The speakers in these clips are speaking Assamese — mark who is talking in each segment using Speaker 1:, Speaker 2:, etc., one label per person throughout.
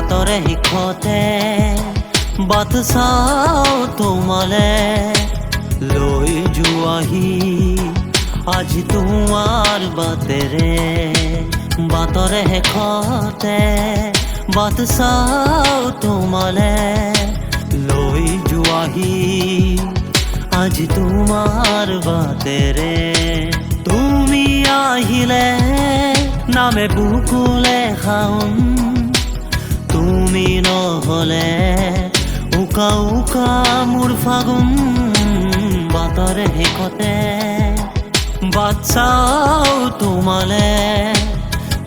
Speaker 1: বাটৰে শিখতে বাট চাওঁ তোমালে লৈ যোৱাহি আজি তোমাৰ বাটেৰে বাটৰে শেষতে বাট চাওঁ তোমালে লৈ যোৱাহি আজি তোমাৰ বাটেৰে তুমি আহিলে নামে বুকুলে খাওঁ তুমি নহলে উকা উকা মোৰ ফাগুন বাটৰে শেষতে বাট চাওঁ তোমালে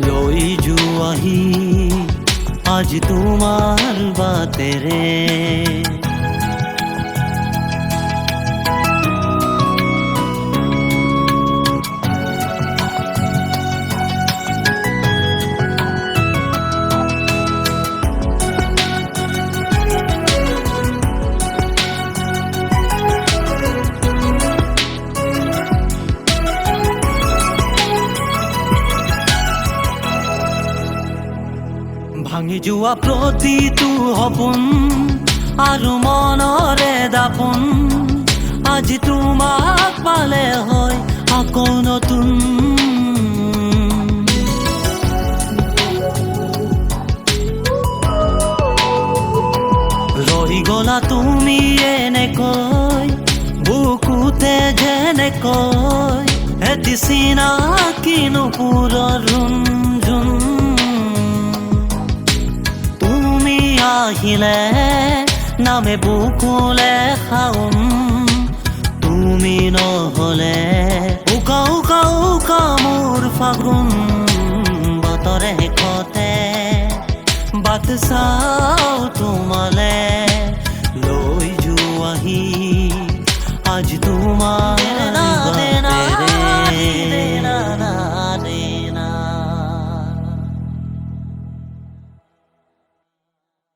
Speaker 1: লৈ যোৱাহি আজি তোমাৰ বাটেৰে ভাঙি যোৱা প্ৰতিটো সপোন আৰু মনৰে দাপোন আজি তোমাক পালে হয় আকৌ নতুন ৰহি গলা তুমি এনেকৈ বুকুতে যেনেকৈ এটি চিনাকি নুপুৰৰ ৰুণঝুন আহিলে নামে বুকুলে খাওঁ তুমি নহলে উকা উকা উকা মোৰ ফাগুন বাটৰে শেষতে বাট চাওঁ তোমালে লৈ যোৱাহি আজি তোমাৰ